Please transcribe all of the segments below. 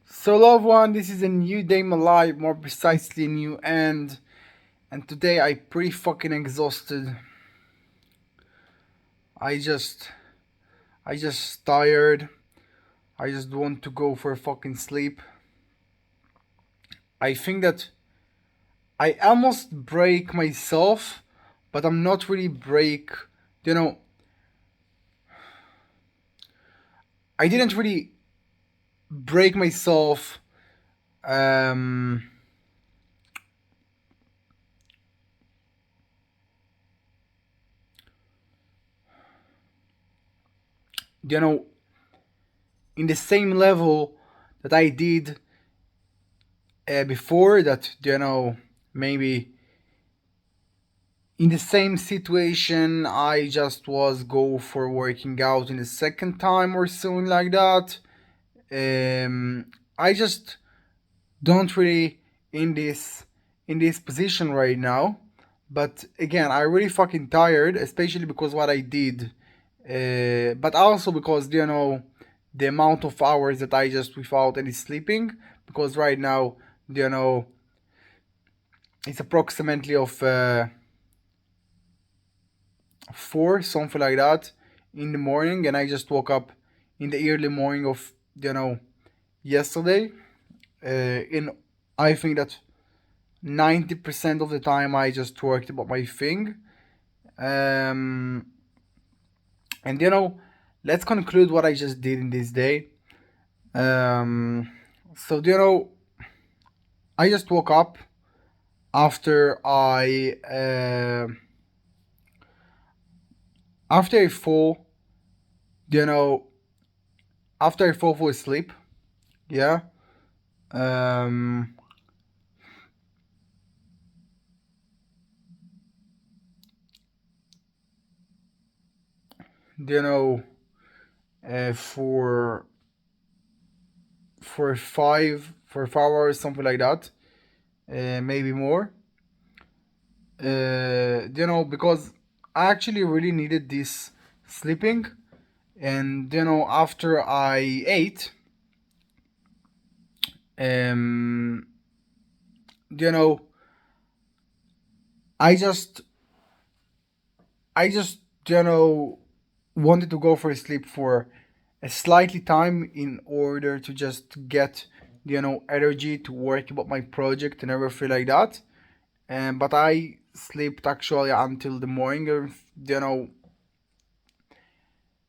So, loved one, this is a new day in my life, more precisely a new end. And today I pretty fucking exhausted. I just, I just tired. I just want to go for a fucking sleep. I think that I almost break myself, but I'm not really break. You know, I didn't really break myself. Um, you know, in the same level that I did before that. Maybe in the same situation I just was go for working out in the second time or something like that. I just don't really in this position right now. But again, I really fucking tired, especially because what I did, but also because the amount of hours that I just without any sleeping. Because right now, you know, it's approximately of 4, something like that, in the morning, and I just woke up in the early morning of yesterday. In I think that 90% of the time I just worked about my thing. Um, and let's conclude what I just did in this day. So I just woke up after after I fall, you know, after I fall for asleep. Yeah. Um, you know, uh, for for 5 hours, something like that, maybe more. Because I actually really needed this sleeping, and after I ate, um, you know, I just I just wanted to go for a sleep for a slightly time in order to just get energy to work about my project and everything like that. But I slept actually until the morning,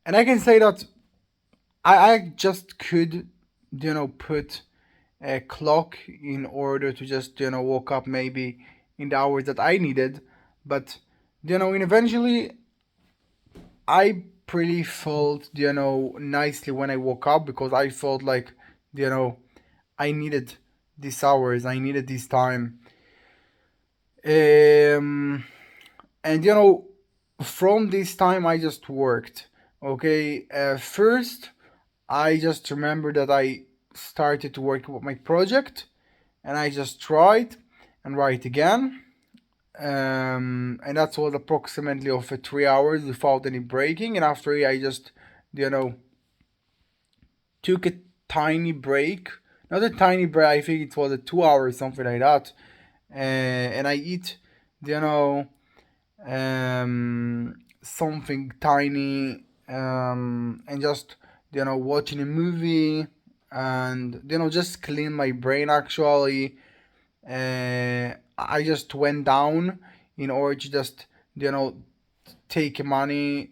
and I can say that I just could put a clock in order to just woke up maybe in the hours that I needed. But and eventually I pretty felt nicely when I woke up, because I felt like you know I needed these hours, I needed this time. um and from this time I just worked. Okay, first I just remember that I started to work with my project, and I just tried and write again. And that was approximately of 3 hours without any breaking. And after I just you know took a tiny break, not a tiny break, I think it was a 2 hours, something like that. And I eat you know something tiny, and just watching a movie, and just clean my brain actually. I just went down in order to just you know take money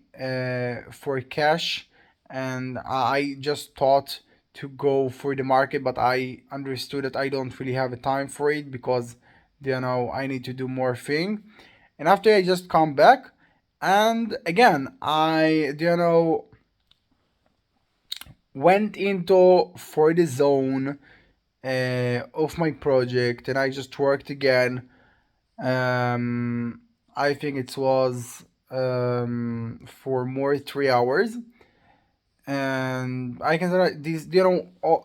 for cash, and I just thought to go for the market, but I understood that I don't really have a time for it, because I need to do more thing. And after I just come back, and again I went into for the zone of my project, and I just worked again. I think it was for more 3 hours, and I can say that this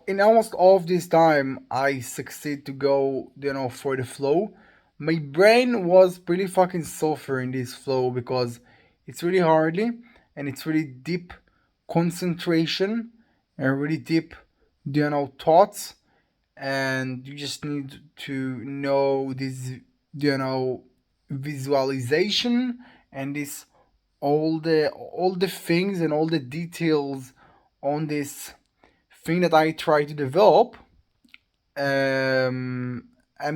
in almost all of this time I succeed to go for the flow. My brain was pretty fucking suffering this flow, because it's really hardly and it's really deep concentration and really deep, thoughts, and you just need to know this, visualization, and this all the things and all the details on this thing that I try to develop. And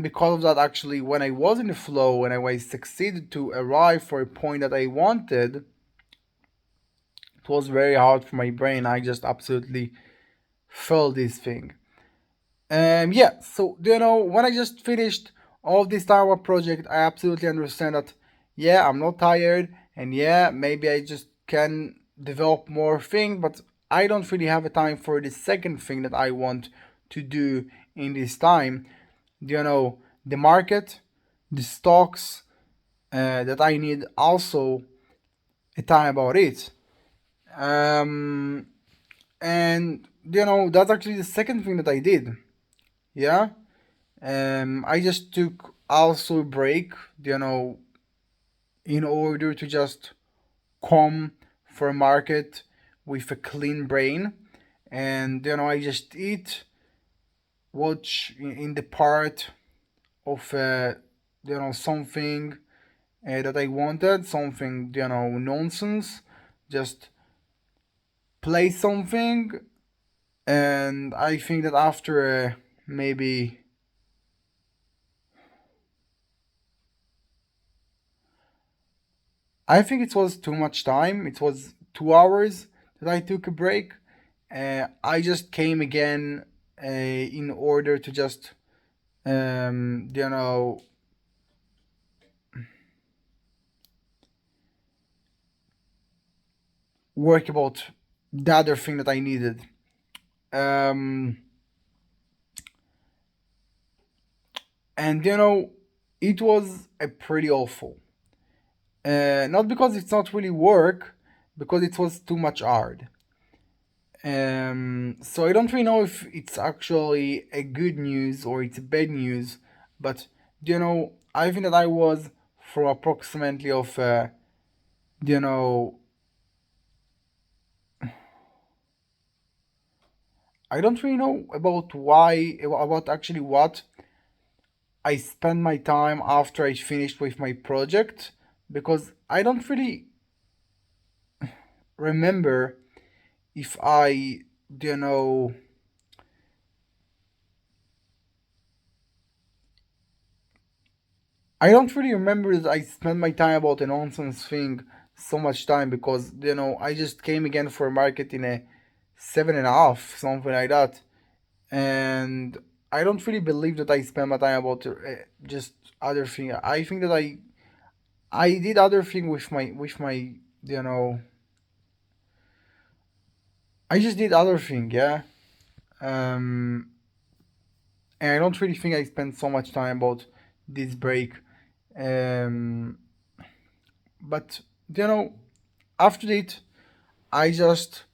because of that, actually, when I was in the flow and I succeeded to arrive for a point that I wanted, it was very hard for my brain. I just absolutely felt this thing. Yeah, so when I just finished all this Tower project, I absolutely understand that, yeah, I'm not tired, and yeah, maybe I just can develop more things, but I don't really have a time for the second thing that I want to do in this time. The market, the stocks, that I need also a time about it. Um, and that's actually the second thing that I did. Yeah. I just took also a break, in order to just come for a market with a clean brain. And I just eat, watch in the part of something that I wanted, something nonsense, just play something. And I think that after maybe, I think it was too much time. It was 2 hours that I took a break. I just came again in order to just, um, you know, work about the other thing that I needed. Um, and it was a pretty awful. Not because it's not really work, because it was too much hard. So I don't really know if it's actually a good news or it's bad news, but I think that I was for approximately of you know, I don't really know about why, about actually what I spent my time after I finished with my project, because I don't really remember if you know, I don't really remember that I spent my time about a nonsense thing so much time, because I just came again for a market in a 7.5, something like that, and I don't really believe that I spent my time about just other thing. I think that I did other thing with my you know I just did other thing, yeah. Um, and I don't really think I spent so much time about this break. Um, but after that, I just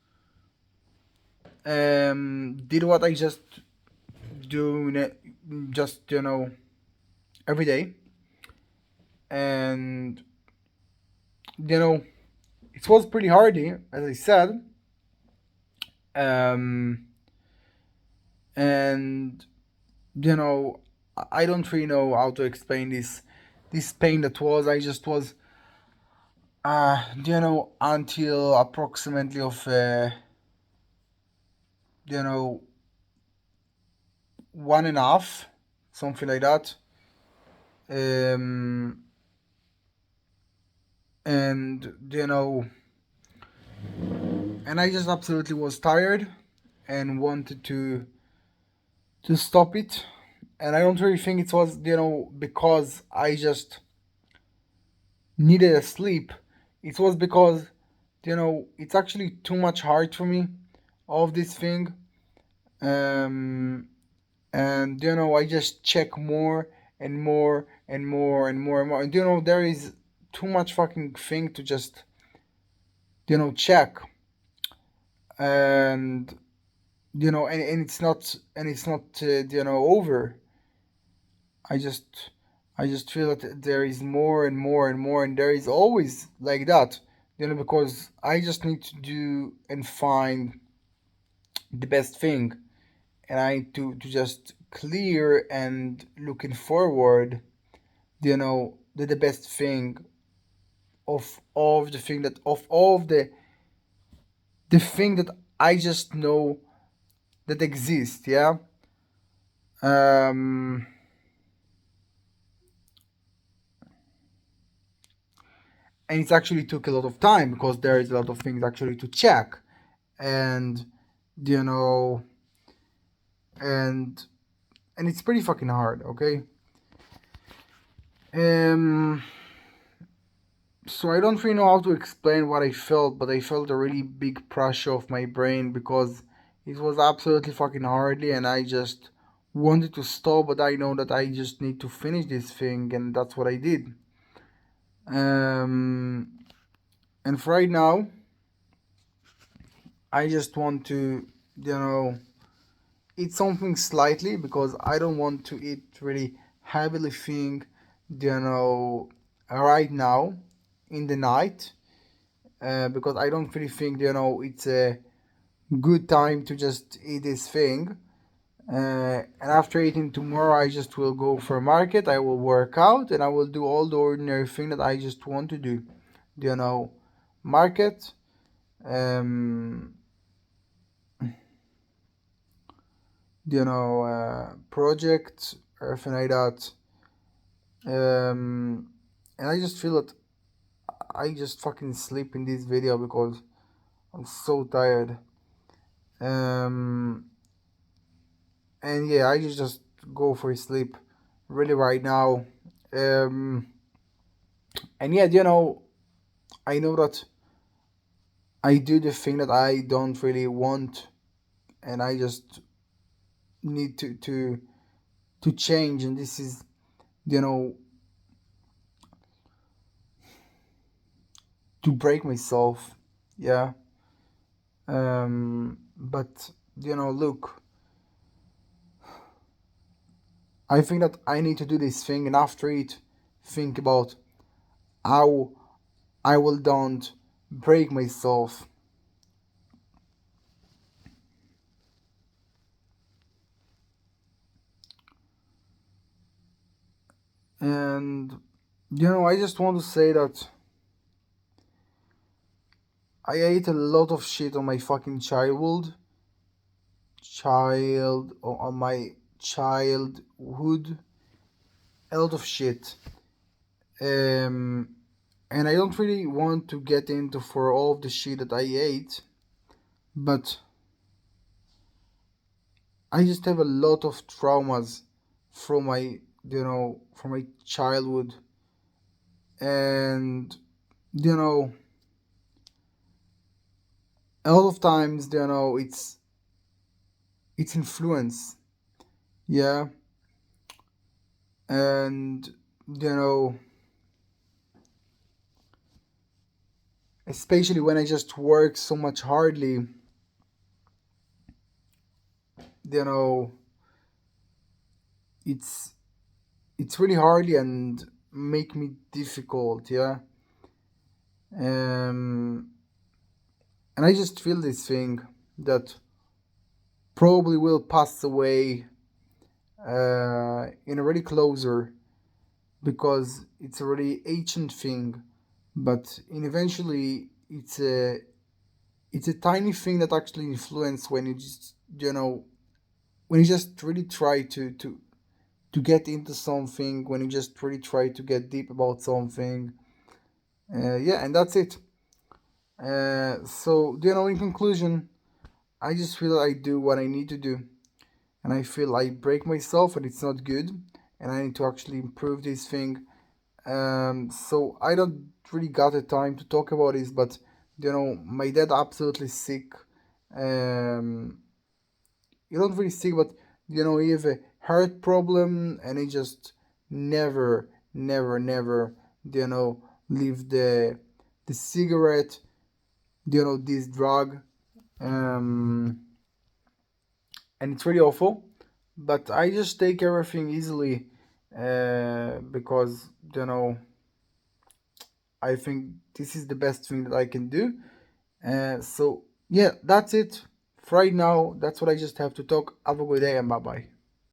did what I just do, just every day, and you know it was pretty hardy, as I said. Um, and I don't really know how to explain this pain that was. I just was until approximately of you know 1.5, something like that. Um, and and I just absolutely was tired and wanted to stop it. And I don't really think it was because I just needed a sleep. It was because it's actually too much hard for me, all of this thing. Um, and I just check more and more and more and more and more. And there is too much fucking thing to just check. And and it's not over. I just I just feel that there is more and more and more, and there is always like that. because I just need to do and find the best thing, and I need to just clear and looking forward, the best thing of all of the thing that of all of the thing that I just know that exists, yeah. Um, and it actually took a lot of time because there is a lot of things actually to check, and you know, and and it's pretty fucking hard, okay. Um, so I don't really know how to explain what I felt, but I felt a really big pressure of my brain because it was absolutely fucking hardly, and I just wanted to stop, but I know that I just need to finish this thing, and that's what I did. Um, and for right now, I just want to, you know, eat something slightly because I don't want to eat really heavily thing, right now in the night, because I don't really think, it's a good time to just eat this thing. And after eating tomorrow, I just will go for a market. I will work out and I will do all the ordinary thing that I just want to do. You know, market, um, project, everything like that. Um, and I just feel that I just fucking sleep in this video because I'm so tired. Um, and yeah, I just go for sleep really right now. Um, and yeah, I know that I do the thing that I don't really want, and I just need to change. And this is, you know, to break myself. Yeah. But look, I think that I need to do this thing, and after it, think about how I will don't break myself. And I just want to say that I ate a lot of shit on my fucking on my childhood, a lot of shit. Um, and I don't really want to get into for all of the shit that I ate, but I just have a lot of traumas from from my childhood, and you know, a lot of times, it's influence, yeah, and you know, especially when I just work so much hardly, you know, it's it's really hardly and make me difficult, yeah. Um, and I just feel this thing that probably will pass away in a really closer because it's a really ancient thing, but in eventually it's a tiny thing that actually influence when you just when you just really try to get into something, when you just really try to get deep about something. Yeah, and that's it. So in conclusion, I just feel I do what I need to do, and I feel I break myself and it's not good, and I need to actually improve this thing. So I don't really got the time to talk about this, but my dad absolutely sick. Um, he don't really sick, but he have a heart problem, and he just never, never, never, leave the cigarette, this drug. Um, and it's really awful. But I just take everything easily, because I think this is the best thing that I can do. So yeah, that's it for right now. That's what I just have to talk. Have a good day and bye bye.